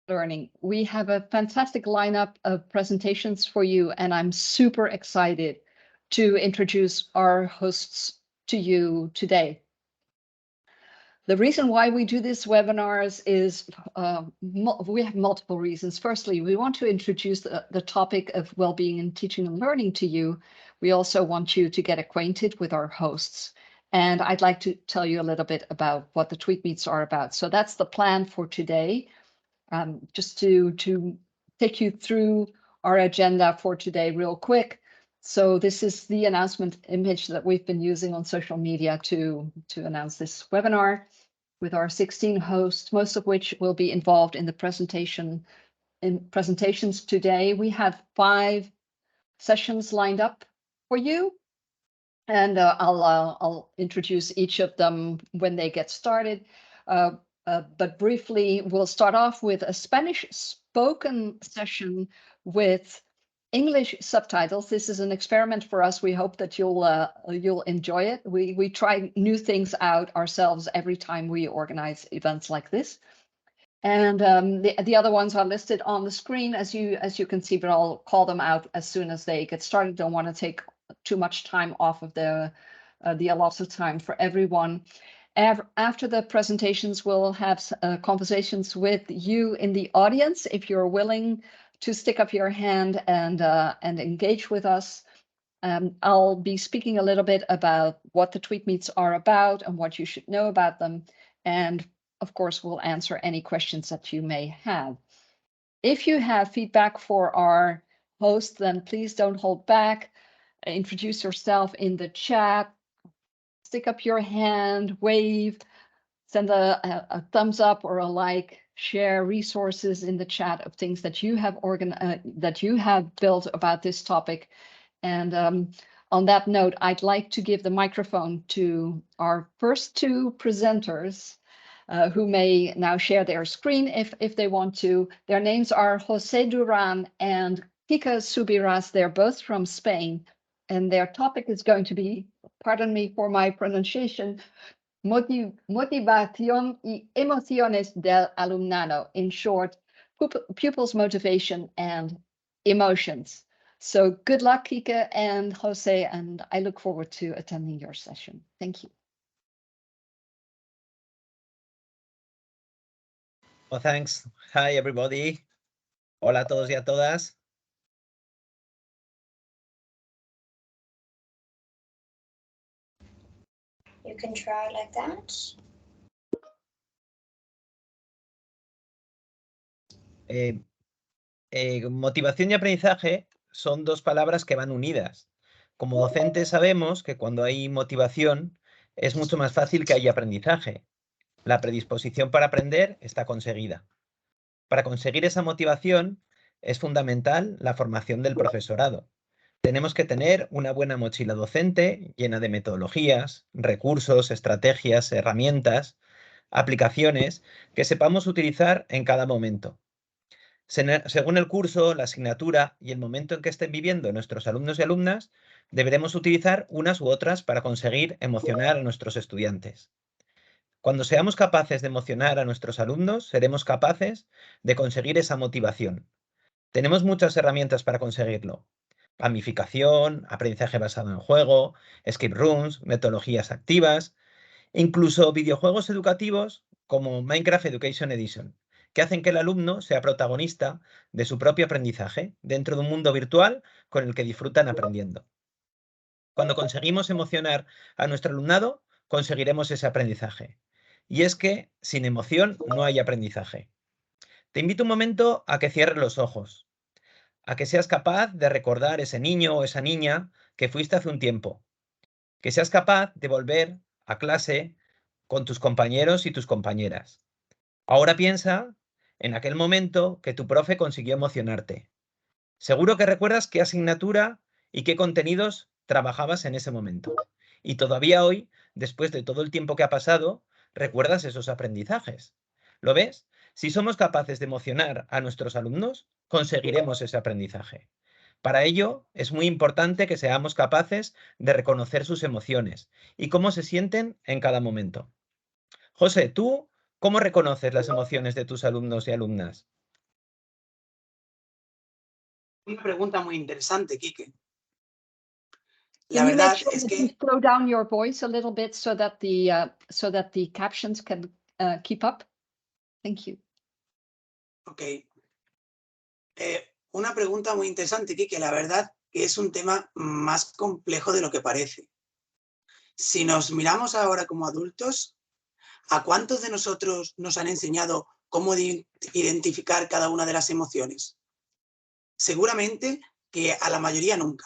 Learning. We have a fantastic lineup of presentations for you, and I'm super excited to introduce our hosts to you today. The reason why we do these webinars is we have multiple reasons. Firstly, we want to introduce the topic of well-being in teaching and learning to you. We also want you to get acquainted with our hosts. And I'd like to tell you a little bit about what the TweetMeets are about. So that's the plan for today. Just to take you through our agenda for today real quick. So this is the announcement image that we've been using on social media to announce this webinar with our 16 hosts, most of which will be involved in the presentations today. We have 5 sessions lined up for you, and I'll introduce each of them when they get started. But briefly, we'll start off with a Spanish spoken session with English subtitles. This is an experiment for us. We hope that you'll enjoy it. We try new things out ourselves every time we organize events like this. And the other ones are listed on the screen as you can see, but I'll call them out as soon as they get started. Don't want to take too much time off of the allotted time for everyone. After the presentations, we'll have conversations with you in the audience. If you're willing to stick up your hand and engage with us, I'll be speaking a little bit about what the TweetMeets are about and what you should know about them. And of course, we'll answer any questions that you may have. If you have feedback for our host, then please don't hold back. Introduce yourself in the chat. Stick up your hand, wave, send a thumbs up or a like, share resources in the chat of things that you have built about this topic. And on that note, I'd like to give the microphone to our first 2 presenters who may now share their screen if they want to. Their names are Jose Duran and Kika Subiras. They're both from Spain, and their topic is going to be, pardon me for my pronunciation, motivación y emociones del alumnado. In short, pupils' motivation and emotions. So good luck, Kika and Jose, and I look forward to attending your session. Thank you. Well, thanks. Hi, everybody. Hola a todos y a todas. You can try like that. Motivación y aprendizaje son 2 palabras que van unidas. Como docentes sabemos que cuando hay motivación es mucho más fácil que haya aprendizaje. La predisposición para aprender está conseguida. Para conseguir esa motivación es fundamental la formación del profesorado. Tenemos que tener una buena mochila docente llena de metodologías, recursos, estrategias, herramientas, aplicaciones que sepamos utilizar en cada momento. Según el curso, la asignatura y el momento en que estén viviendo nuestros alumnos y alumnas, deberemos utilizar unas u otras para conseguir emocionar a nuestros estudiantes. Cuando seamos capaces de emocionar a nuestros alumnos, seremos capaces de conseguir esa motivación. Tenemos muchas herramientas para conseguirlo. Gamificación, aprendizaje basado en juego, escape rooms, metodologías activas, incluso videojuegos educativos como Minecraft Education Edition, que hacen que el alumno sea protagonista de su propio aprendizaje dentro de un mundo virtual con el que disfrutan aprendiendo. Cuando conseguimos emocionar a nuestro alumnado, conseguiremos ese aprendizaje. Y es que sin emoción no hay aprendizaje. Te invito un momento a que cierres los ojos, a que seas capaz de recordar ese niño o esa niña que fuiste hace un tiempo, que seas capaz de volver a clase con tus compañeros y tus compañeras. Ahora piensa en aquel momento que tu profe consiguió emocionarte. Seguro que recuerdas qué asignatura y qué contenidos trabajabas en ese momento. Y todavía hoy, después de todo el tiempo que ha pasado, recuerdas esos aprendizajes. ¿Lo ves? Si somos capaces de emocionar a nuestros alumnos, conseguiremos ese aprendizaje. Para ello, es muy importante que seamos capaces de reconocer sus emociones y cómo se sienten en cada momento. José, ¿tú cómo reconoces las emociones de tus alumnos y alumnas? Una pregunta muy interesante, Quique. La Can you verdad make sure es that you que slow down your voice a little bit so that the captions can keep up? Thank you. Ok. Una pregunta muy interesante, Kike. La verdad que es un tema más complejo de lo que parece. Si nos miramos ahora como adultos, ¿a cuántos de nosotros nos han enseñado cómo identificar cada una de las emociones? Seguramente que a la mayoría nunca.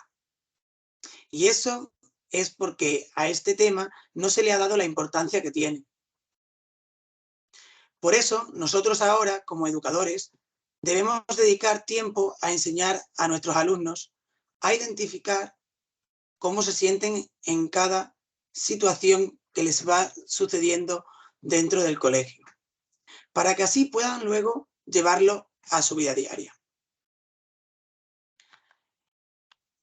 Y eso es porque a este tema no se le ha dado la importancia que tiene. Por eso, nosotros ahora, como educadores, debemos dedicar tiempo a enseñar a nuestros alumnos a identificar cómo se sienten en cada situación que les va sucediendo dentro del colegio, para que así puedan luego llevarlo a su vida diaria.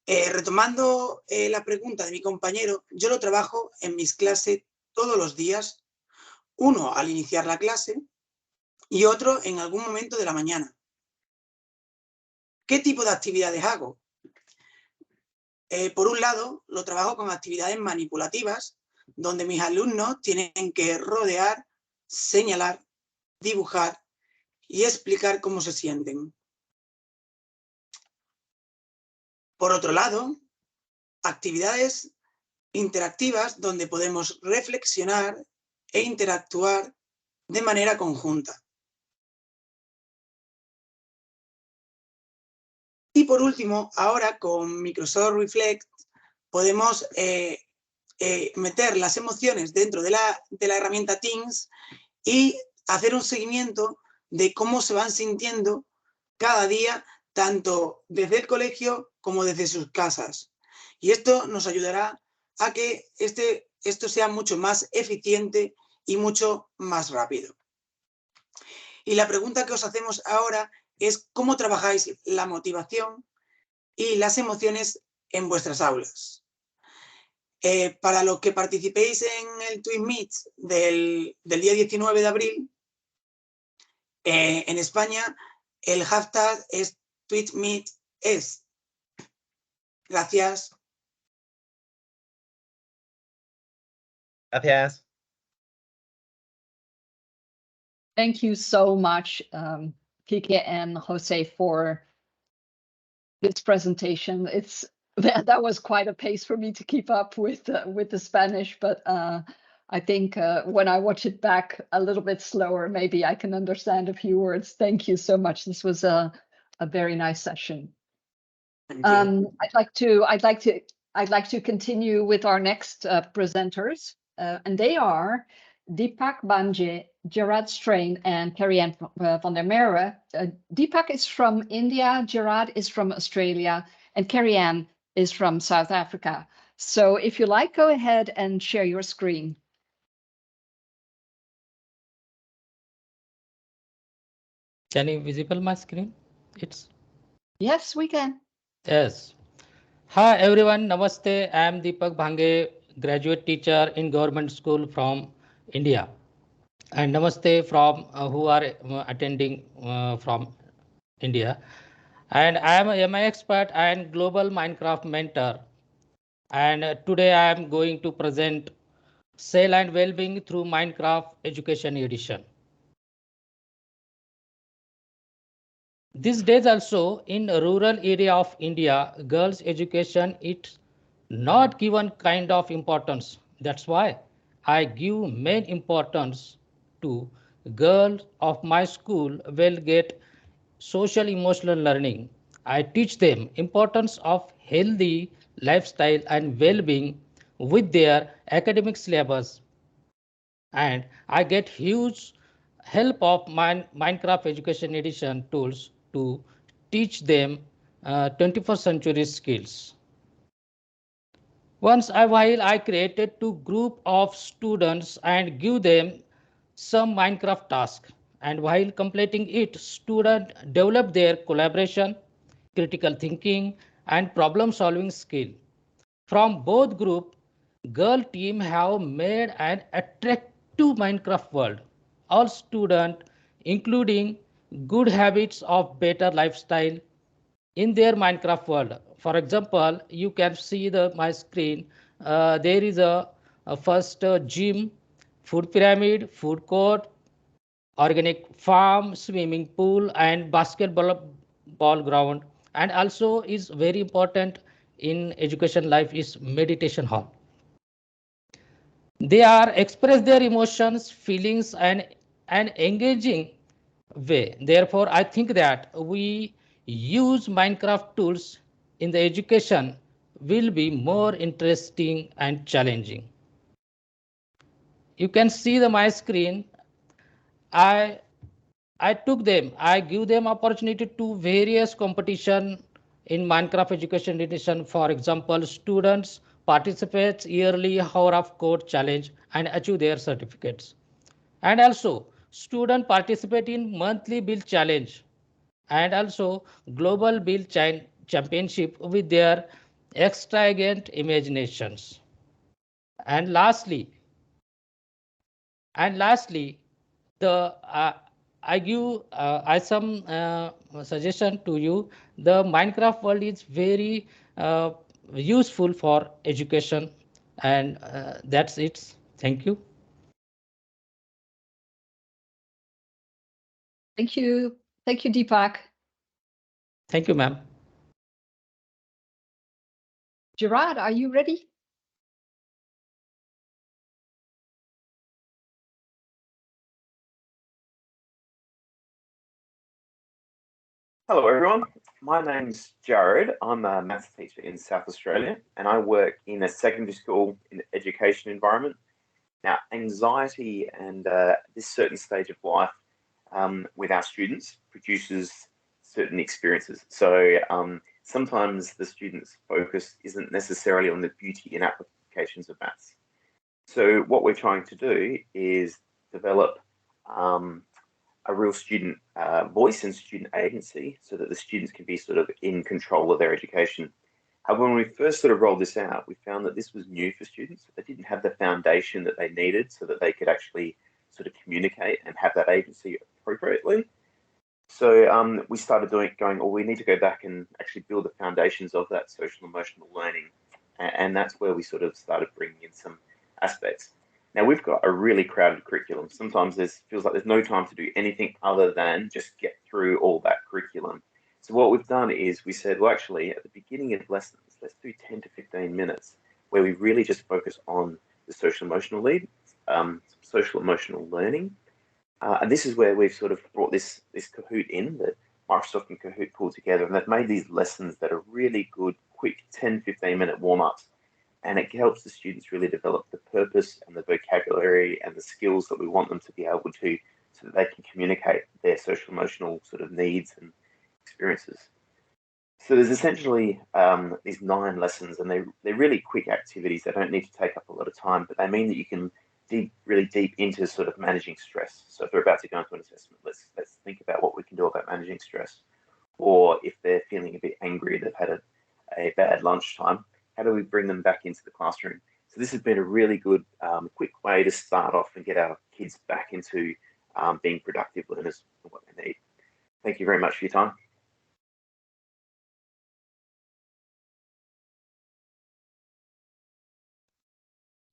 Retomando la pregunta de mi compañero, yo lo trabajo en mis clases todos los días, uno al iniciar la clase y otro en algún momento de la mañana. ¿Qué tipo de actividades hago? Por un lado, lo trabajo con actividades manipulativas, donde mis alumnos tienen que rodear, señalar, dibujar y explicar cómo se sienten. Por otro lado, actividades interactivas donde podemos reflexionar e interactuar de manera conjunta. Y por último, ahora con Microsoft Reflect podemos meter las emociones dentro de la herramienta Teams y hacer un seguimiento de cómo se van sintiendo cada día, tanto desde el colegio como desde sus casas. Y esto nos ayudará a que esto sea mucho más eficiente y mucho más rápido. Y la pregunta que os hacemos ahora es cómo trabajáis la motivación y las emociones en vuestras aulas. Para los que participéis en el TweetMeet del día 19 de abril, en España el hashtag es TweetMeet Is. Gracias. Gracias. Thank you so much, Kike and Jose, for this presentation. That was quite a pace for me to keep up with the Spanish, but I think when I watch it back a little bit slower, maybe I can understand a few words. Thank you so much. This was a very nice session. I'd like to continue with our next presenters, and they are Deepak Banje, Gerard Strain, and Carrie-Anne van der Merwe. Deepak is from India, Gerard is from Australia, and Carrie-Anne is from South Africa. So if you like, go ahead and share your screen. Can you visible my screen? Yes, we can. Yes. Hi everyone, Namaste. I am Deepak Bhange, graduate teacher in government school from India. And Namaste from who are attending from India. And I am a MI expert and global Minecraft mentor. And today I am going to present Sale and Wellbeing through Minecraft Education Edition. These days also in rural area of India, girls' education is not given kind of importance. That's why I give main importance to girls of my school will get social emotional learning. I teach them importance of healthy lifestyle and well-being with their academic syllabus. And I get huge help of Minecraft Education Edition tools to teach them 21st century skills. Once a while, I created two group of students and give them some Minecraft task. And while completing it, students develop their collaboration, critical thinking, and problem solving skill. From both group, girl team have made an attractive Minecraft world. All students, including good habits of better lifestyle, in their Minecraft world. For example, you can see my screen. There is a first gym, food pyramid, food court, organic farm, swimming pool, and basketball ball ground. And also is very important in education life is meditation hall. They are express their emotions, feelings, and an engaging way. Therefore, I think that we use Minecraft tools in the education will be more interesting and challenging. You can see my screen. I took them. I give them opportunity to various competition in Minecraft education edition. For example, students participate yearly hour of code challenge and achieve their certificates. And also, students participate in monthly build challenge and also global build championship with their extravagant imaginations. And lastly, the I give I some suggestion to you. The Minecraft world is very useful for education, and that's it. Thank you. Thank you. Thank you, Deepak. Thank you, ma'am. Gerard, are you ready? Hello everyone, my name's Jared. I'm a maths teacher in South Australia and I work in a secondary school in the education environment. Now, anxiety and this certain stage of life with our students produces certain experiences. So sometimes the students' focus isn't necessarily on the beauty and applications of maths. So what we're trying to do is develop a real student voice and student agency so that the students can be sort of in control of their education. However, when we first sort of rolled this out, we found that this was new for students. They didn't have the foundation that they needed so that they could actually sort of communicate and have that agency appropriately. So we started going, oh, we need to go back and actually build the foundations of that social emotional learning. And that's where we sort of started bringing in some aspects. Now, we've got a really crowded curriculum. Sometimes it feels like there's no time to do anything other than just get through all that curriculum. So what we've done is we said, well, actually, at the beginning of lessons, let's do 10 to 15 minutes where we really just focus on the social emotional social emotional learning. And this is where we've sort of brought this Kahoot in, that Microsoft and Kahoot pulled together, and they've made these lessons that are really good, quick 10, 15-minute warm-ups. And it helps the students really develop the purpose and the vocabulary and the skills that we want them to be able to, so that they can communicate their social emotional sort of needs and experiences. So there's essentially these 9 lessons, and they're really quick activities. They don't need to take up a lot of time, but they mean that you can dig really deep into sort of managing stress. So if they're about to go into an assessment, let's think about what we can do about managing stress. Or if they're feeling a bit angry, they've had a bad lunchtime, how do we bring them back into the classroom? So this has been a really good, quick way to start off and get our kids back into being productive learners and what they need. Thank you very much for your time.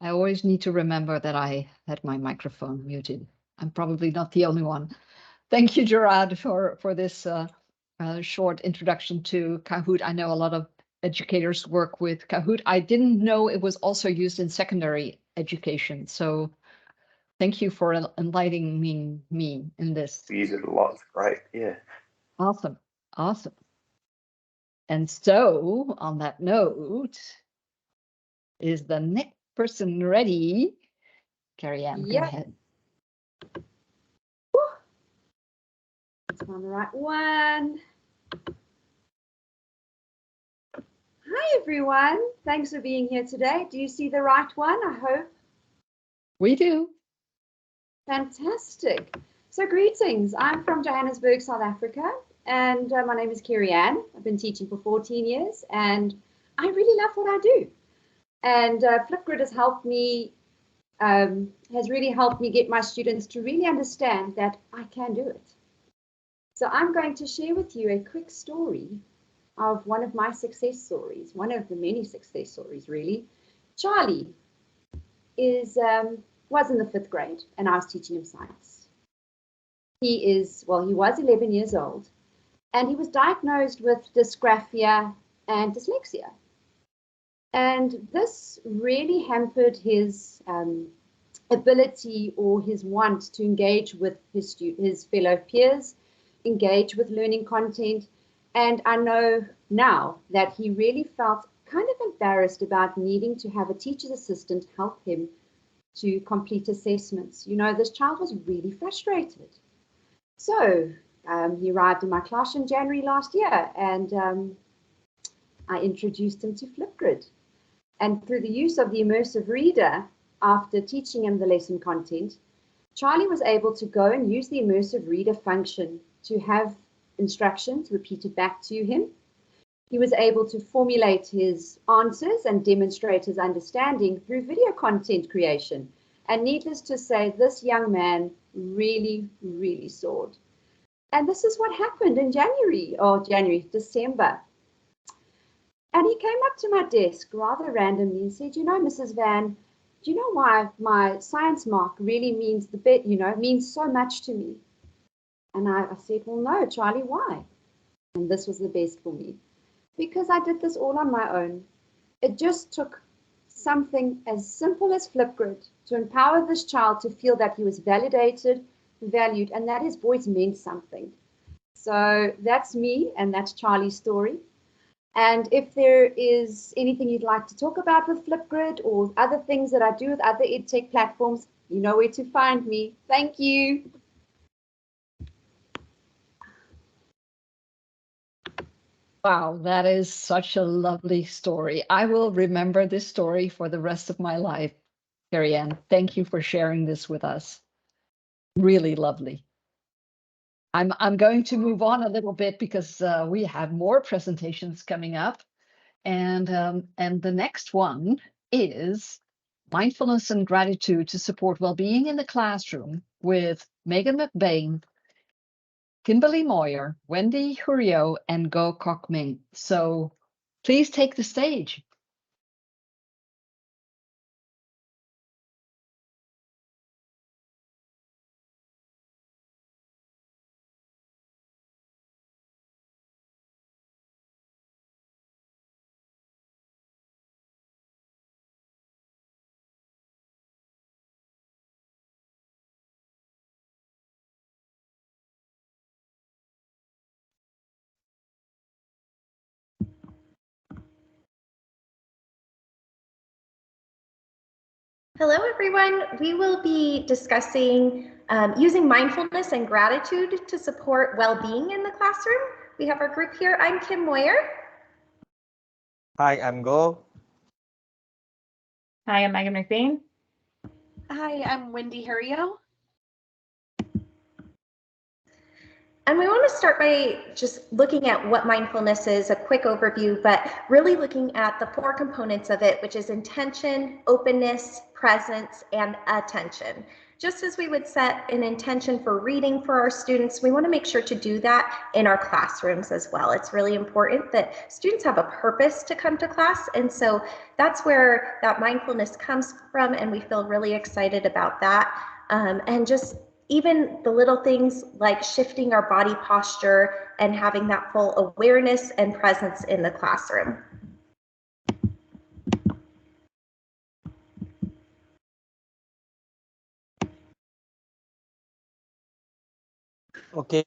I always need to remember that I had my microphone muted. I'm probably not the only one. Thank you, Gerard, for this short introduction to Kahoot. I know a lot of educators work with Kahoot. I didn't know it was also used in secondary education. So thank you for enlightening me in this. We use it a lot. It's great. Yeah. Awesome. Awesome. And so on that note, is the next person ready? Carrie Ann, go ahead. It's on the right one. Hi, everyone. Thanks for being here today. Do you see the right one? I hope. We do. Fantastic. So greetings. I'm from Johannesburg, South Africa, and my name is Carrie Ann. I've been teaching for 14 years, and I really love what I do. And Flipgrid has helped me, really helped me get my students to really understand that I can do it. So I'm going to share with you a quick story of one of my success stories, one of the many success stories, really. Charlie was in the 5th grade, and I was teaching him science. He was 11 years old, and he was diagnosed with dysgraphia and dyslexia. And this really hampered his ability or his want to engage with his fellow peers, engage with learning content. And I know now that he really felt kind of embarrassed about needing to have a teacher's assistant help him to complete assessments. You know, this child was really frustrated. So he arrived in my class in January last year, and I introduced him to Flipgrid. And through the use of the immersive reader, after teaching him the lesson content, Charlie was able to go and use the immersive reader function to have instructions repeated back to him. He was able to formulate his answers and demonstrate his understanding through video content creation. And needless to say, this young man really, really soared. And this is what happened in December. And he came up to my desk rather randomly and said, you know, Mrs. Van, do you know why my science mark really means means so much to me? And I said, well, no, Charlie, why? And this was the best for me, because I did this all on my own. It just took something as simple as Flipgrid to empower this child to feel that he was validated, valued, and that his voice meant something. So that's me, and that's Charlie's story. And if there is anything you'd like to talk about with Flipgrid or other things that I do with other Edtech platforms, you know where to find me. Thank you. Wow, that is such a lovely story. I will remember this story for the rest of my life. Carrie Ann, thank you for sharing this with us. Really lovely. I'm going to move on a little bit because we have more presentations coming up. And the next one is Mindfulness and Gratitude to Support Wellbeing in the Classroom with Megan McBain, Kimberly Moyer, Wendy Hurio, and Go Kok Ming. So please take the stage. Hello, everyone. We will be discussing using mindfulness and gratitude to support well-being in the classroom. We have our group here. I'm Kim Moyer. Hi, I'm Go. Hi, I'm Megan McBain. Hi, I'm Wendy Hurio. And we want to start by just looking at what mindfulness is, a quick overview, but really looking at the 4 components of it, which is intention, openness, presence, and attention. Just as we would set an intention for reading for our students, we want to make sure to do that in our classrooms as well. It's really important that students have a purpose to come to class, and so that's where that mindfulness comes from, and we feel really excited about that. And just even the little things like shifting our body posture and having that full awareness and presence in the classroom. Okay,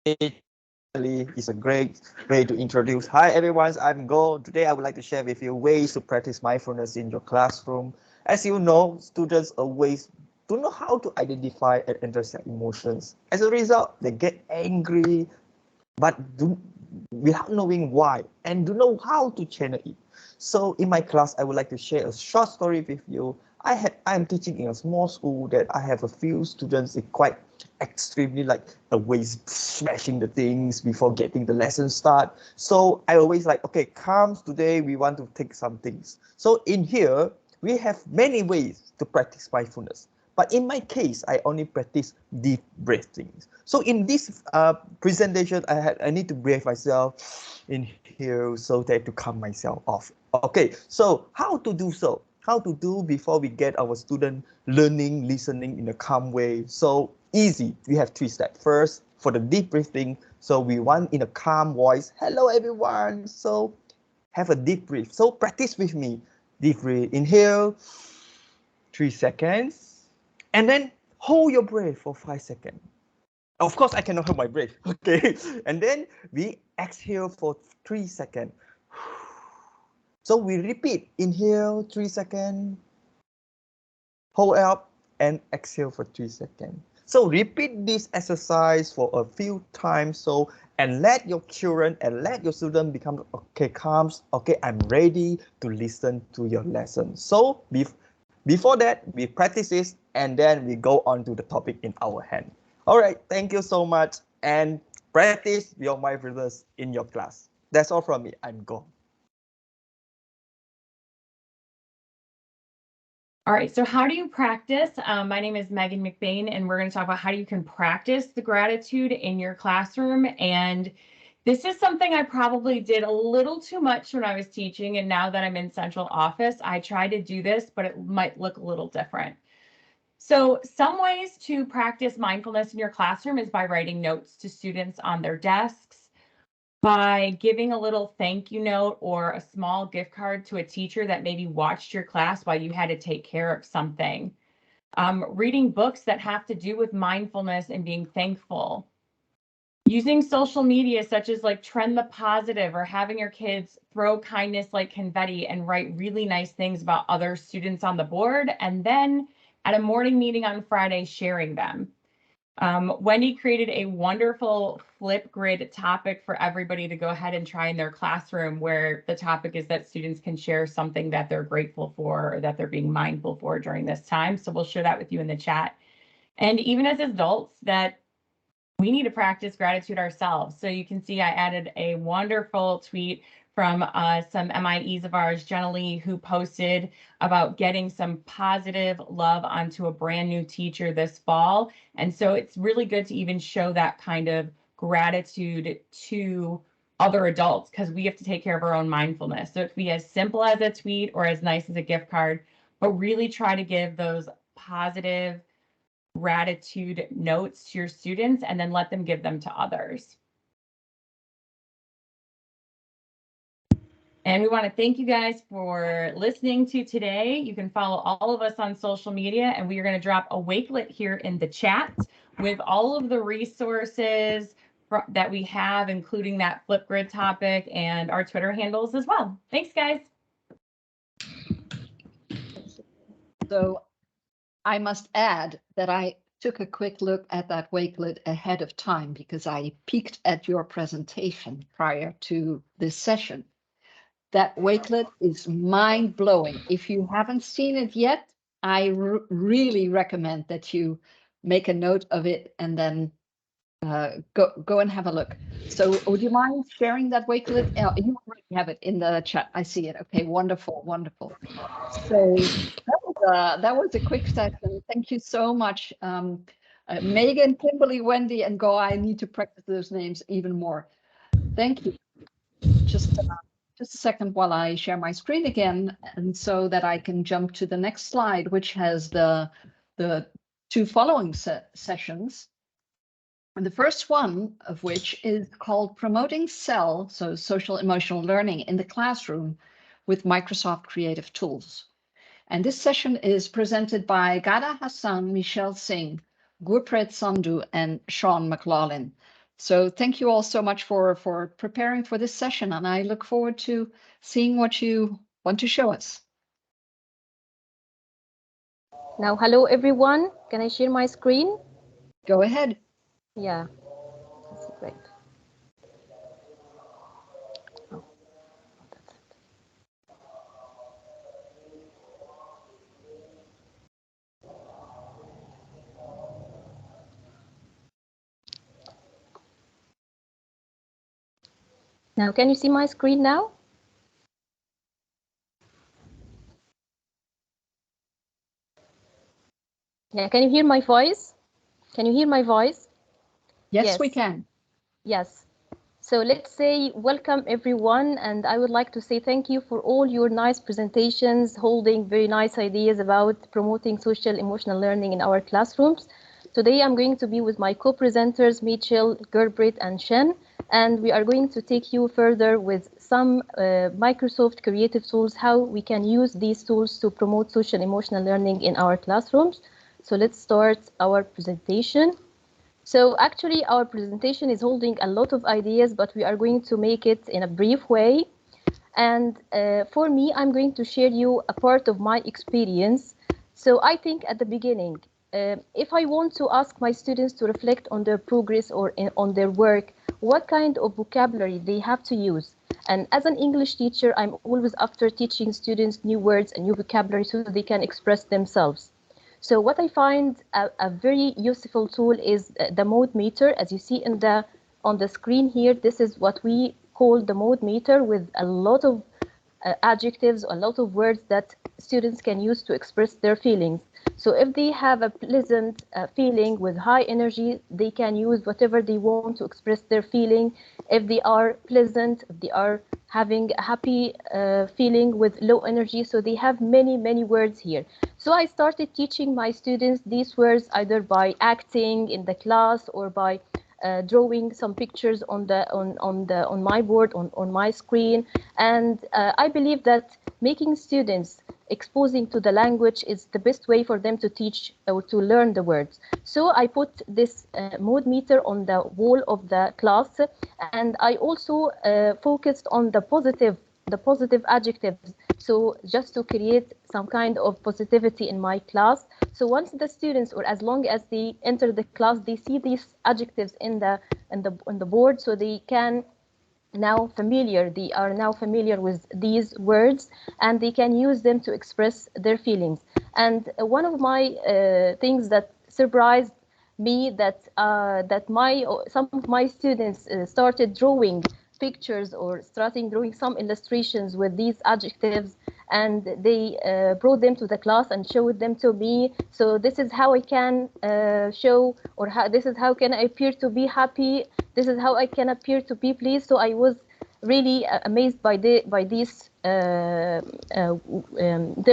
it's a great way to introduce. Hi everyone, I'm Go. Today I would like to share with you ways to practice mindfulness in your classroom. As you know, students always don't know how to identify and understand emotions. As a result, they get angry, but without knowing why, and don't know how to channel it. So in my class, I would like to share a short story with you. I'm teaching in a small school that I have a few students quite extremely always smashing the things before getting the lesson start. So I always okay, come today, we want to take some things. So in here, we have many ways to practice mindfulness. But in my case, I only practice deep breathing. So in this presentation, I need to breathe myself in here so that to calm myself off. Okay, so how to do so? How to do before we get our student learning, listening in a calm way? So easy. We have 3 steps. First, for the deep breathing, so we want in a calm voice, hello everyone. So have a deep breath. So practice with me. Deep breath, inhale, 3 seconds, and then hold your breath for 5 seconds. Of course, I cannot hold my breath, okay? And then we exhale for 3 seconds. So we repeat, inhale 3 seconds, hold up, and exhale for 3 seconds. So repeat this exercise for a few times. So and let your children and let your student become calm. Okay, I'm ready to listen to your lesson. So before that, we practice this and then we go on to the topic in our hand. All right, thank you so much, and practice your mindfulness in your class. That's all from me. I'm gone. All right, so how do you practice? My name is Megan McBain, and we're going to talk about how you can practice the gratitude in your classroom. And this is something I probably did a little too much when I was teaching, and now that I'm in central office, I try to do this, but it might look a little different. So some ways to practice mindfulness in your classroom is by writing notes to students on their desks, by giving a little thank you note or a small gift card to a teacher that maybe watched your class while you had to take care of something. Reading books that have to do with mindfulness and being thankful. Using social media such as like Trend the Positive, or having your kids throw kindness like confetti and write really nice things about other students on the board, and then at a morning meeting on Friday, sharing them. Wendy created a wonderful Flipgrid topic for everybody to go ahead and try in their classroom, where the topic is that students can share something that they're grateful for or that they're being mindful for during this time. So we'll share that with you in the chat. And even as adults, that we need to practice gratitude ourselves. So you can see I added a wonderful tweet from some MIEs of ours, Jenna Lee, who posted about getting some positive love onto a brand new teacher this fall. And so it's really good to even show that kind of gratitude to other adults, because we have to take care of our own mindfulness. So it can be as simple as a tweet or as nice as a gift card, but really try to give those positive gratitude notes to your students and then let them give them to others. And we want to thank you guys for listening to today. You can follow all of us on social media, and we are going to drop a Wakelet here in the chat with all of the resources that we have, including that Flipgrid topic and our Twitter handles as well. Thanks, guys. So I must add that I took a quick look at that Wakelet ahead of time because I peeked at your presentation prior to this session. That Wakelet is mind-blowing. If you haven't seen it yet, I really recommend that you make a note of it and then go and have a look. So would you mind sharing that Wakelet? You already have it in the chat. I see it. Okay, wonderful, wonderful. So that was a quick session. Thank you so much. Megan, Kimberly, Wendy, and Go. I need to practice those names even more. Thank you. Just a second while I share my screen again, and so that I can jump to the next slide, which has the 2 following sessions. And the first one of which is called Promoting SEL, so Social Emotional Learning in the Classroom with Microsoft Creative Tools. And this session is presented by Gada Hassan, Michelle Singh, Gurpreet Sandhu, and Sean McLaughlin. So thank you all so much for preparing for this session, and I look forward to seeing what you want to show us. Now, hello everyone. Can I share my screen? Go ahead. Yeah, that's great. Oh, that's it. Now, can you see my screen now? Yeah, can you hear my voice? Can you hear my voice? Yes, we can. Yes. So let's say welcome everyone, and I would like to say thank you for all your nice presentations, holding very nice ideas about promoting social emotional learning in our classrooms. Today I'm going to be with my co-presenters, Mitchell, Gerbrit, and Shen, and we are going to take you further with some Microsoft creative tools, how we can use these tools to promote social emotional learning in our classrooms. So let's start our presentation. So actually our presentation is holding a lot of ideas, but we are going to make it in a brief way. And for me, I'm going to share you a part of my experience. So I think at the beginning, if I want to ask my students to reflect on their progress or on their work, what kind of vocabulary they have to use. And as an English teacher, I'm always after teaching students new words and new vocabulary so that they can express themselves. So what I find a very useful tool is the mode meter. As you see on the screen here, this is what we call the mode meter, with a lot of adjectives, a lot of words that students can use to express their feelings. So if they have a pleasant feeling with high energy, they can use whatever they want to express their feeling. If they are pleasant, if they are having a happy feeling with low energy, so they have many words here. So I started teaching my students these words either by acting in the class or by drawing some pictures on my board, on my screen. And I believe that making students exposing to the language is the best way for them to teach or to learn the words. So I put this mode meter on the wall of the class, and I also focused on the positive adjectives, so just to create some kind of positivity in my class. So once the students, or as long as they enter the class, they see these adjectives on the board, so they are now familiar with these words, and they can use them to express their feelings. And one of my things that surprised me, that some of my students started drawing pictures or starting drawing some illustrations with these adjectives, and they brought them to the class and showed them to me. So this is how I can show, or this is how can I appear to be happy, this is how I can appear to be pleased. So I was really amazed by these their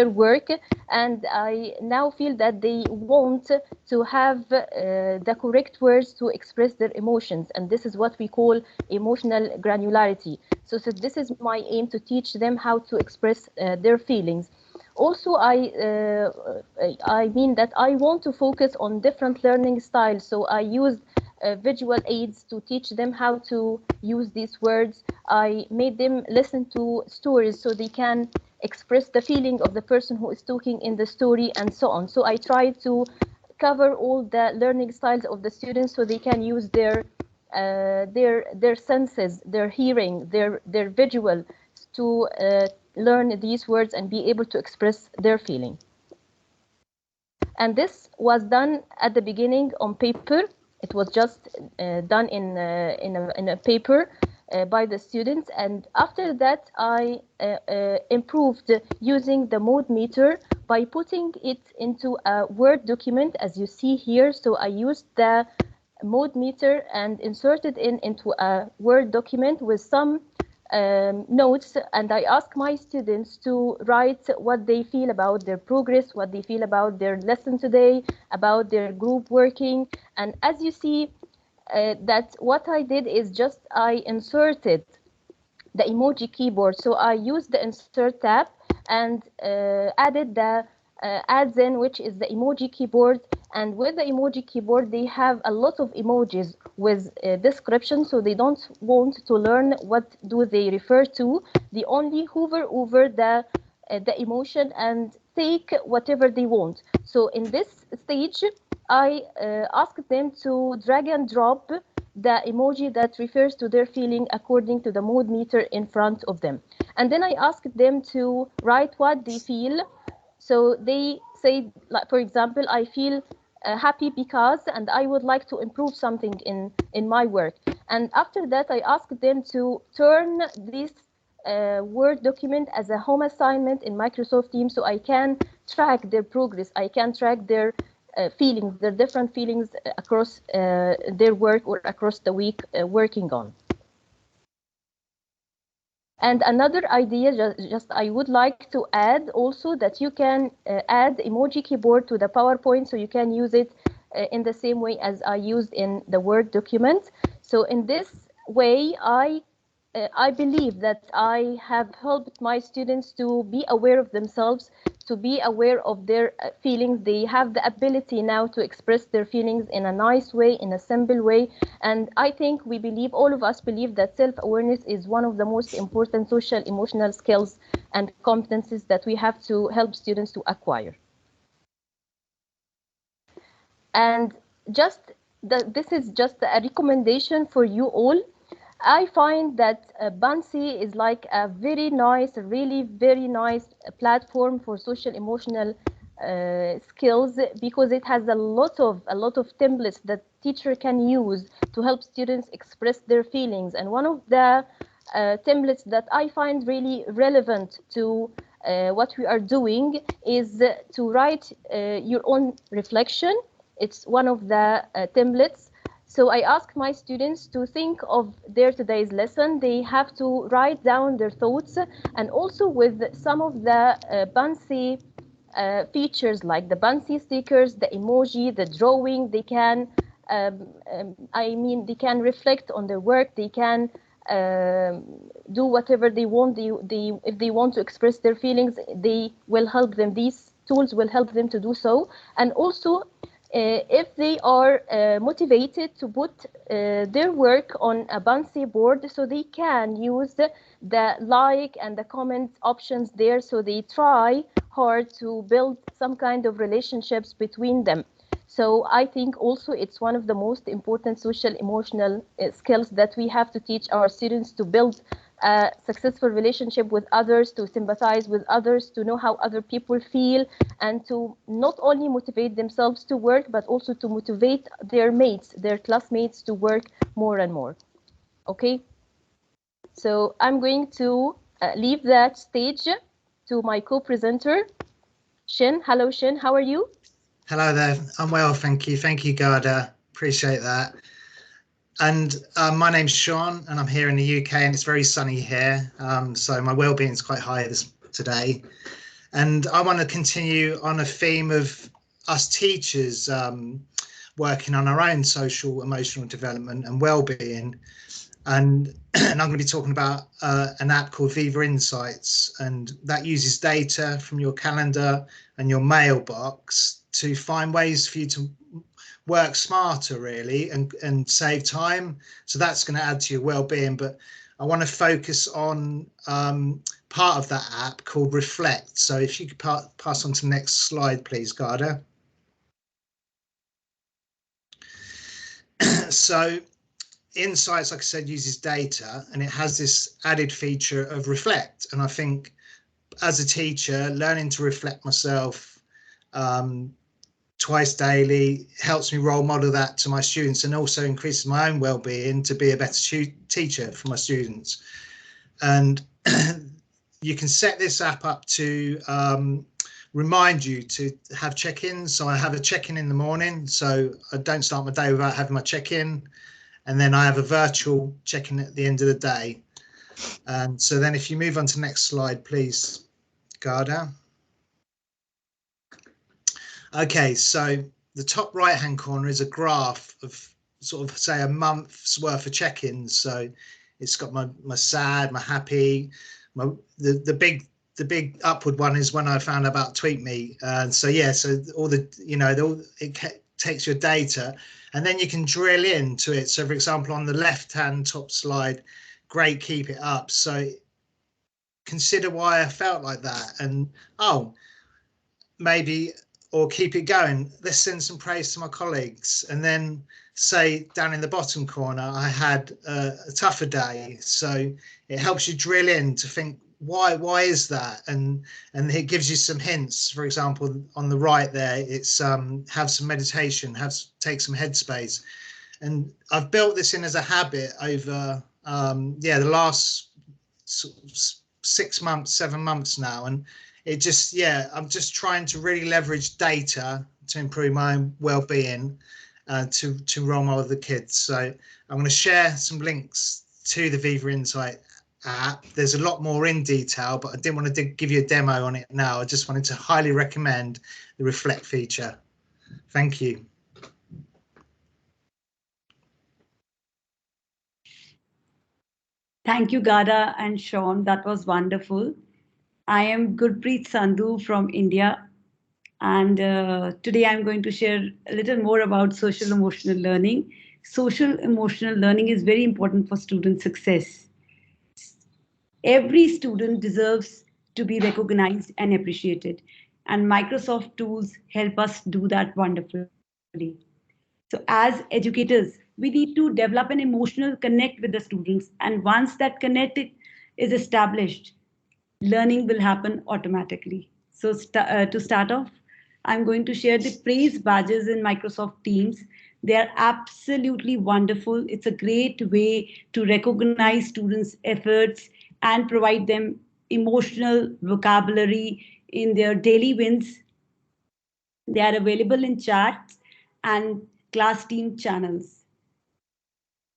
work, and I now feel that they want to have the correct words to express their emotions, and this is what we call emotional granularity. So this is my aim, to teach them how to express their feelings. Also, I mean that I want to focus on different learning styles, so I used visual aids to teach them how to use these words. I made them listen to stories so they can express the feeling of the person who is talking in the story, and so on. So I try to cover all the learning styles of the students so they can use their senses, their hearing, their visual, to learn these words and be able to express their feeling. And this was done at the beginning on paper. It was just done in a paper by the students, and after that I improved using the mode meter by putting it into a Word document, as you see here. So I used the mode meter and inserted into a Word document with some notes, and I ask my students to write what they feel about their progress, what they feel about their lesson today, about their group working. And as you see, that what I did is just I inserted the emoji keyboard. So I used the insert tab and added the adds in, which is the emoji keyboard. And with the emoji keyboard, they have a lot of emojis with description, so they don't want to learn what do they refer to. They only hover over the emotion and take whatever they want. So in this stage, I asked them to drag and drop the emoji that refers to their feeling according to the mode meter in front of them. And then I asked them to write what they feel. So they say, like, for example, I feel happy because, and I would like to improve something in my work. And after that, I asked them to turn this Word document as a home assignment in Microsoft Teams, so I can track their progress. I can track their feelings, their different feelings across their work or across the week working on. And another idea, just I would like to add also that you can add Emoji Keyboard to the PowerPoint, so you can use it in the same way as I used in the Word document. So in this way, I believe that I have helped my students to be aware of themselves, to be aware of their feelings. They have the ability now to express their feelings in a nice way, in a simple way. And I think we believe, all of us believe, that self-awareness is one of the most important social emotional skills and competencies that we have to help students to acquire. And this is just a recommendation for you all. I find that Bansi is like a very nice, really very nice platform for social emotional skills, because it has a lot of templates that teacher can use to help students express their feelings. And one of the templates that I find really relevant to what we are doing is to write your own reflection. It's one of the templates. So I ask my students to think of their today's lesson. They have to write down their thoughts, and also with some of the Bansi features like the Bansi stickers, the emoji, the drawing, they can, they can reflect on their work. They can do whatever they want. If they want to express their feelings, they will help them. These tools will help them to do so. And also, if they are motivated to put their work on a Bansi board, so they can use the like and the comment options there, so they try hard to build some kind of relationships between them. So I think also it's one of the most important social emotional skills that we have to teach our students, to build a successful relationship with others, to sympathize with others, to know how other people feel, and to not only motivate themselves to work, but also to motivate their mates, their classmates, to work more and more. Okay, so I'm going to leave that stage to my co-presenter, Shin. Hello, Shin, how are you? Hello there, I'm well, thank you. Thank you, Garda, appreciate that. And my name's Sean, and I'm here in the UK, and it's very sunny here. So my well-being is quite high today. And I want to continue on a theme of us teachers working on our own social emotional development and well-being. And I'm going to be talking about an app called Viva Insights, and that uses data from your calendar and your mailbox to find ways for you to work smarter, really, and save time. So that's going to add to your well-being. But I want to focus on part of that app called Reflect. So if you could pass on to the next slide, please, Garda. So Insights, like I said, uses data, and it has this added feature of Reflect. And I think as a teacher, learning to reflect myself twice daily helps me role model that to my students, and also increases my own well-being to be a better teacher for my students. And you can set this app up to remind you to have check-ins. So I have a check-in in the morning, so I don't start my day without having my check-in. And then I have a virtual check-in at the end of the day. And so then if you move on to the next slide, please, Garda. Okay, so the top right-hand corner is a graph of sort of, say, a month's worth of check-ins. So it's got my sad, my happy, the big upward one is when I found out about TweetMeet. And so yeah, so all the, you know, it takes your data, and then you can drill into it. So for example, on the left-hand top slide, great, keep it up. So consider why I felt like that, and maybe, or keep it going, let's send some praise to my colleagues. And then say down in the bottom corner, I had a tougher day. So it helps you drill in to think, why is that? And it gives you some hints. For example, on the right there, it's have some meditation, take some headspace. And I've built this in as a habit over the last 6 months, 7 months now. And it just, I'm just trying to really leverage data to improve my well-being, to role model the kids. So I'm going to share some links to the Viva Insight app. There's a lot more in detail, but I didn't want to give you a demo on it now. I just wanted to highly recommend the Reflect feature. Thank you. Thank you, Gada and Sean. That was wonderful. I am Gurpreet Sandhu from India. And today I'm going to share a little more about social emotional learning. Social emotional learning is very important for student success. Every student deserves to be recognized and appreciated. And Microsoft tools help us do that wonderfully. So as educators, we need to develop an emotional connect with the students. And once that connect is established, learning will happen automatically. So to start off, I'm going to share the praise badges in Microsoft Teams. They are absolutely wonderful. It's a great way to recognize students' efforts and provide them emotional vocabulary in their daily wins. They are available in chats and class team channels.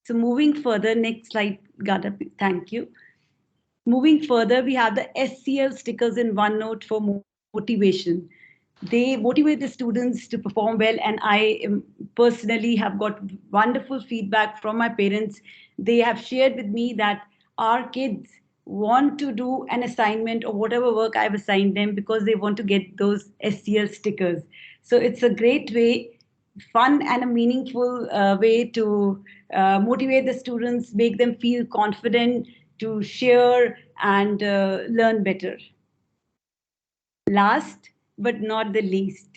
So moving further, next slide, Gada, thank you. Moving further, we have the SCL stickers in OneNote for motivation. They motivate the students to perform well, and I personally have got wonderful feedback from my parents. They have shared with me that our kids want to do an assignment or whatever work I've assigned them because they want to get those SCL stickers. So it's a great way, fun and a meaningful way to motivate the students, make them feel confident to share and learn better. Last but not the least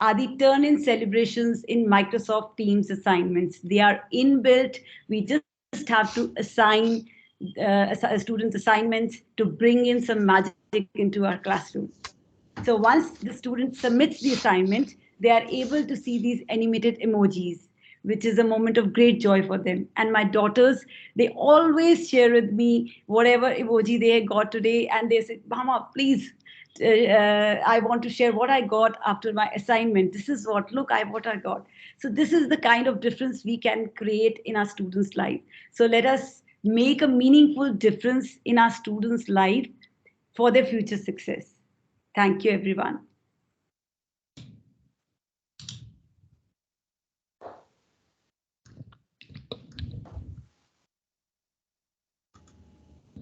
are the turn-in celebrations in Microsoft Teams assignments. They are inbuilt. We just have to assign students assignments to bring in some magic into our classroom. So once the student submits the assignment, they are able to see these animated emojis, which is a moment of great joy for them. And my daughters, they always share with me whatever emoji they got today. And they say, Mama, please, I want to share what I got after my assignment. This is what I got. So this is the kind of difference we can create in our students' life. So let us make a meaningful difference in our students' life for their future success. Thank you, everyone.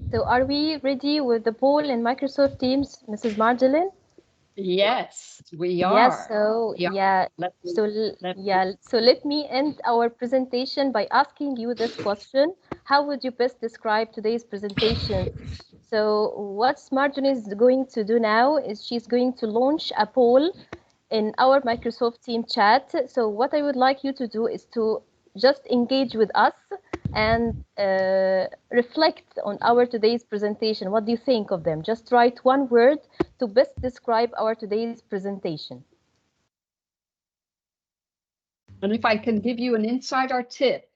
So are we ready with the poll in Microsoft Teams, Mrs. Marjolin? Yes, we are. Yes, so so let me end our presentation by asking you this question. How would you best describe today's presentation? So what Marjolin is going to do now is she's going to launch a poll in our Microsoft Team chat. So what I would like you to do is to just engage with us and reflect on our today's presentation. What do you think of them? Just write one word to best describe our today's presentation. And if I can give you an insider tip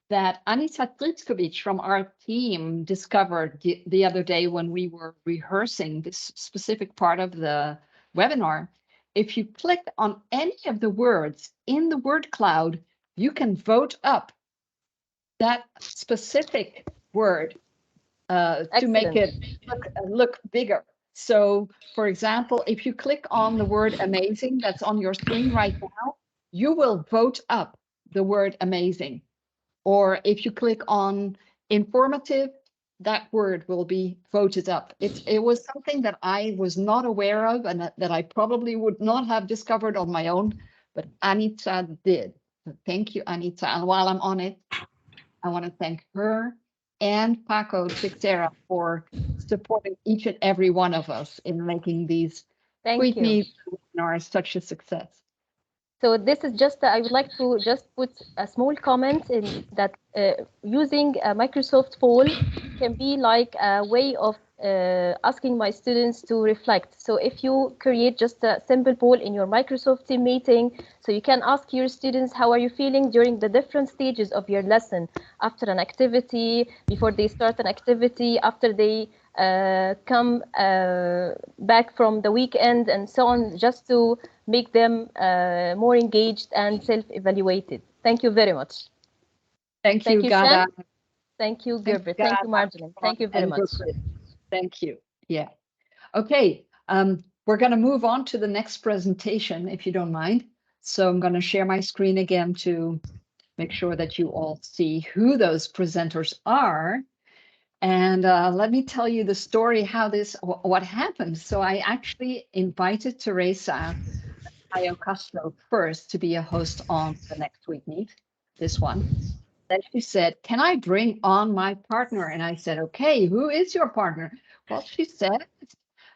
that Anita Tritskovic from our team discovered the other day when we were rehearsing this specific part of the webinar, if you click on any of the words in the word cloud, you can vote up that specific word to make it look bigger. So, for example, if you click on the word amazing that's on your screen right now, you will vote up the word amazing. Or if you click on informative, that word will be voted up. It was something that I was not aware of and that I probably would not have discovered on my own, but Anita did. So thank you, Anita. And while I'm on it, I want to thank her and Paco Teixeira for supporting each and every one of us in making these TweetMeet webinars such a success. So this is just, I would like to just put a small comment in that using a Microsoft poll can be like a way of asking my students to reflect. So if you create just a simple poll in your Microsoft team meeting, so you can ask your students, how are you feeling during the different stages of your lesson, after an activity, before they start an activity, after they come back from the weekend and so on, just to make them more engaged and self-evaluated. Thank you very much. Thank you, Shan. Gada. Thank you, Gerber. Thank you, Marjolaine. Thank you very And much. Gurpreet. Thank you. Yeah. Okay. We're going to move on to the next presentation, if you don't mind. So I'm going to share my screen again to make sure that you all see who those presenters are. And let me tell you the story, how what happened. So I actually invited Teresa Castro first to be a host on the next TweetMeet, this one. Then she said, can I bring on my partner? And I said, okay, who is your partner? Well, she said,